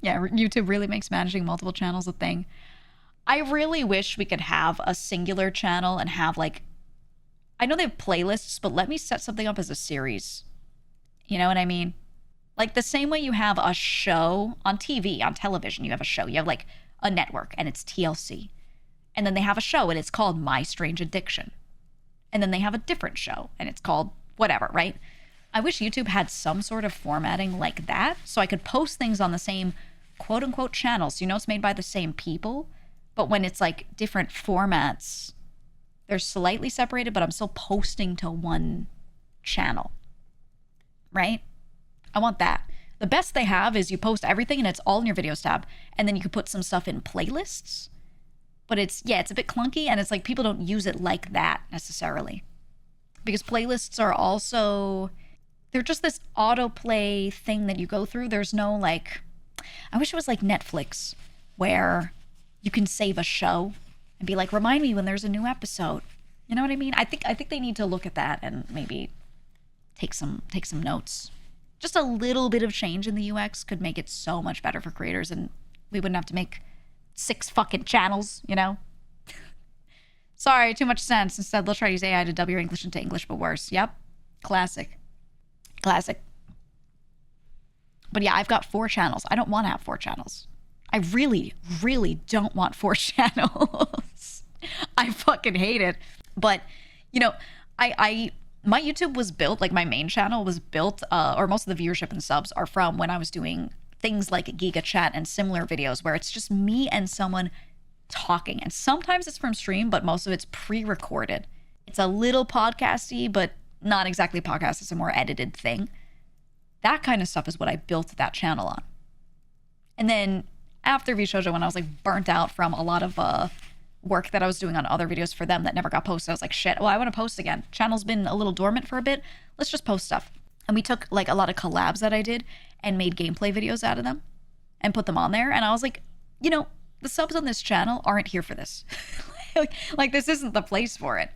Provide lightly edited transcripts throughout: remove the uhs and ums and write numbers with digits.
Yeah, YouTube really makes managing multiple channels a thing. I really wish we could have a singular channel and have like, I know they have playlists, but let me set something up as a series. You know what I mean? Like the same way you have a show on TV, on television, you have a show. You have like a network and it's TLC. And then they have a show and it's called My Strange Addiction. And then they have a different show and it's called whatever, right? I wish YouTube had some sort of formatting like that so I could post things on the same quote unquote channels. So you know it's made by the same people, but when it's like different formats, they're slightly separated, but I'm still posting to one channel, right? I want that. The best they have is you post everything and it's all in your videos tab, and then you could put some stuff in playlists. But it's a bit clunky, and it's like people don't use it like that necessarily. Because playlists are also, they're just this autoplay thing that you go through. There's no like, I wish it was like Netflix where you can save a show and be like, remind me when there's a new episode. You know what I mean? I think they need to look at that and maybe take some notes. Just a little bit of change in the UX could make it so much better for creators, and we wouldn't have to make 6 fucking channels, you know? Sorry, too much sense. Instead, they'll try to use AI to dub your English into English, but worse. Yep. Classic. But yeah, I've got 4 channels. I don't want to have 4 channels. I really, really don't want 4 channels. I fucking hate it. But, you know, my YouTube was built, like my main channel was built, or most of the viewership and subs are from when I was doing things like GEEGA chat and similar videos where it's just me and someone talking. And sometimes it's from stream, but most of it's pre-recorded. It's a little podcasty, but not exactly podcast. It's a more edited thing. That kind of stuff is what I built that channel on. And then after VShojo, when I was like burnt out from a lot of work that I was doing on other videos for them that never got posted, I was like, shit, well, I want to post again. Channel's been a little dormant for a bit. Let's just post stuff. And we took like a lot of collabs that I did and made gameplay videos out of them and put them on there. And I was like, you know, the subs on this channel aren't here for this. like this isn't the place for it.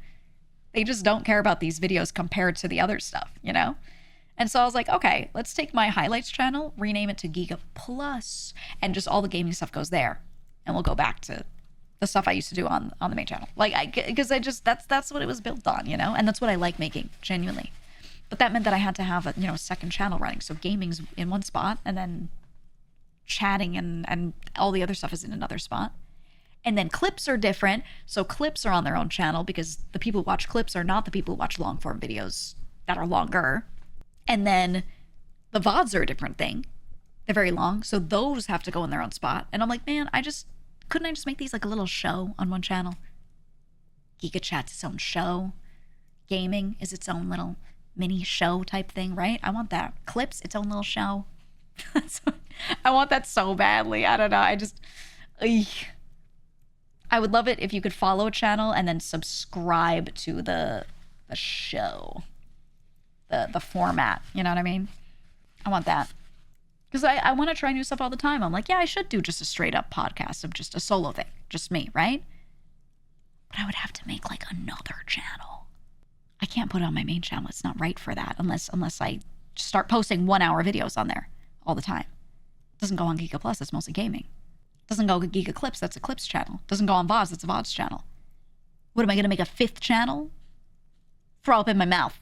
They just don't care about these videos compared to the other stuff, you know? And so I was like, okay, let's take my highlights channel, rename it to GEEGA Plus, and just all the gaming stuff goes there. And we'll go back to the stuff I used to do on the main channel. Like, because that's what it was built on, you know? And that's what I like making, genuinely. But that meant that I had to have a, you know, second channel running. So gaming's in one spot, and then chatting and all the other stuff is in another spot. And then clips are different. So clips are on their own channel because the people who watch clips are not the people who watch long form videos that are longer. And then the VODs are a different thing. They're very long. So those have to go in their own spot. And I'm like, man, couldn't I just make these like a little show on one channel? GEEGA Chat's its own show. Gaming is its own little mini show type thing, right? I want that. Clips, its own little show. I want that so badly. I don't know. I would love it if you could follow a channel and then subscribe to the show, the format. You know what I mean? I want that. Because I want to try new stuff all the time. I'm like, yeah, I should do just a straight up podcast of just a solo thing. Just me, right? But I would have to make like another channel. I can't put it on my main channel. It's not right for that unless I start posting 1 hour videos on there all the time. It doesn't go on GEEGA Plus. It's mostly gaming. It doesn't go to GEEGA Clips. That's a Clips channel. It doesn't go on VODs. That's a VODs channel. What am I going to make a 5th channel? Throw up in my mouth.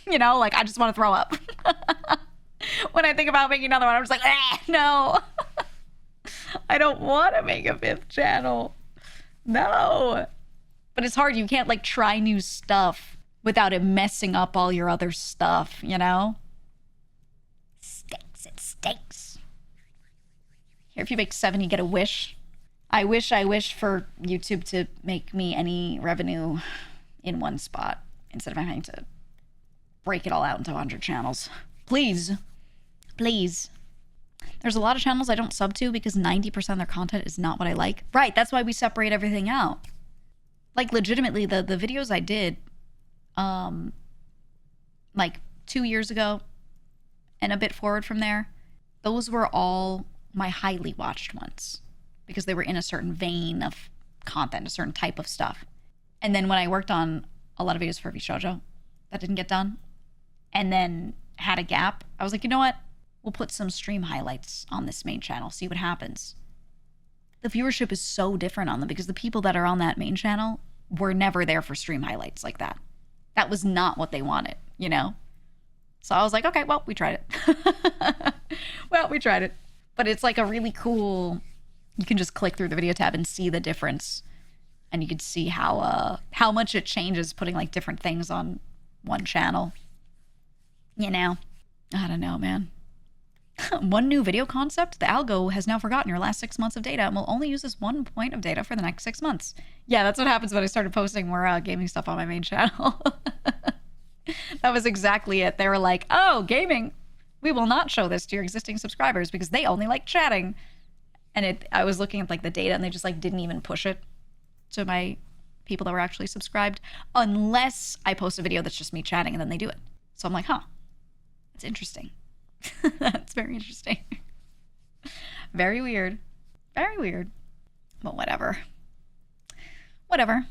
You know, like I just want to throw up. When I think about making another one, I'm just like, no. I don't want to make a 5th channel. No. But it's hard. You can't like try new stuff without it messing up all your other stuff, you know? It stinks. Here, if you make 7, you get a wish. I wish for YouTube to make me any revenue in one spot instead of having to break it all out into 100 channels. Please. There's a lot of channels I don't sub to because 90% of their content is not what I like. Right, that's why we separate everything out. Like legitimately, the videos I did like 2 years ago and a bit forward from there, those were all my highly watched ones because they were in a certain vein of content, a certain type of stuff. And then when I worked on a lot of videos for VShojo that didn't get done and then had a gap, I was like, you know what? we'll put some stream highlights on this main channel, see what happens. The viewership is so different on them because the people that are on that main channel were never there for stream highlights like that. That was not what they wanted, you know? So I was like, okay, well, we tried it. Well, we tried it. But it's like a really cool, you can just click through the video tab and see the difference. And you can see how much it changes putting like different things on one channel. You know? I don't know, man. One new video concept, the algo has now forgotten your last 6 months of data and will only use this 1 point of data for the next 6 months. Yeah, that's what happens when I started posting more gaming stuff on my main channel. That was exactly it. They were like, oh, gaming, we will not show this to your existing subscribers because they only like chatting. And I was looking at like the data and they just like didn't even push it to my people that were actually subscribed unless I post a video that's just me chatting and then they do it. So I'm like, huh, that's interesting. That's very interesting. Very weird. Very weird. But whatever. Whatever.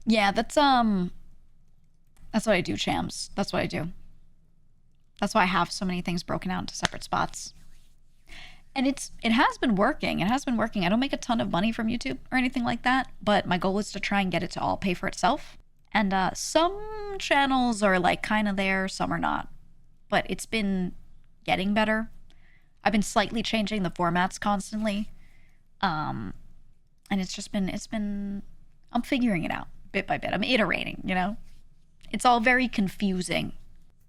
Yeah, that's what I do, Chams. That's what I do. That's why I have so many things broken out into separate spots. And it has been working. It has been working. I don't make a ton of money from YouTube or anything like that, but my goal is to try and get it to all pay for itself. And some channels are like kind of there, some are not. But it's been getting better. I've been slightly changing the formats constantly. And I'm figuring it out bit by bit. I'm iterating, you know? It's all very confusing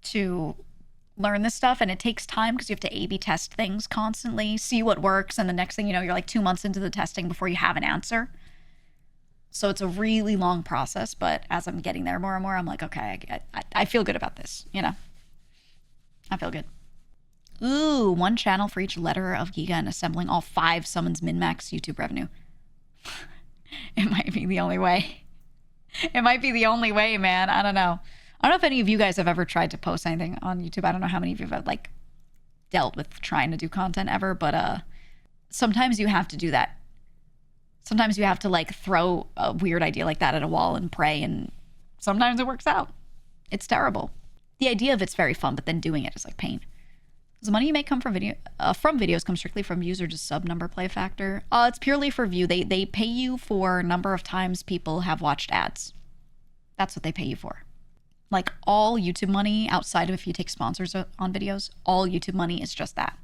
to learn this stuff, and it takes time because you have to A/B test things constantly, see what works, and the next thing you know, you're like 2 months into the testing before you have an answer. So it's a really long process, but as I'm getting there more and more, I'm like, okay, I feel good about this, you know? I feel good. Ooh, 1 channel for each letter of GEEGA and assembling all 5 summons min-max YouTube revenue. It might be the only way. It might be the only way, man. I don't know. I don't know if any of you guys have ever tried to post anything on YouTube. I don't know how many of you have like dealt with trying to do content ever, but sometimes you have to do that. Sometimes you have to like throw a weird idea like that at a wall and pray, and sometimes it works out. It's terrible. The idea of it's very fun, but then doing it is like pain. Does the money you make come from videos come strictly from views or just sub number play factor? It's purely for view. They pay you for number of times people have watched ads. That's what they pay you for. Like all YouTube money outside of if you take sponsors on videos, all YouTube money is just that.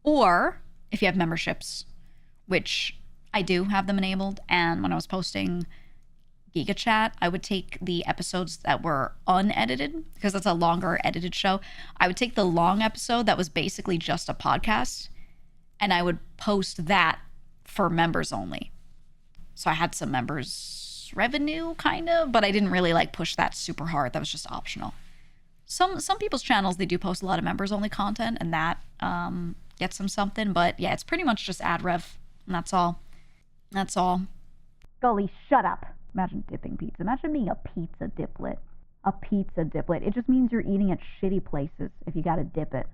Or if you have memberships, which I do have them enabled. And when I was posting GEEGA Chat, I would take the episodes that were unedited because it's a longer edited show. I would take the long episode that was basically just a podcast and I would post that for members only. So I had some members revenue kind of, but I didn't really like push that super hard. That was just optional. Some people's channels, they do post a lot of members only content and that gets them something. But yeah, it's pretty much just ad rev and that's all. That's all. Scully, shut up. Imagine dipping pizza. Imagine being a pizza diplet. A pizza diplet. It just means you're eating at shitty places if you gotta dip it.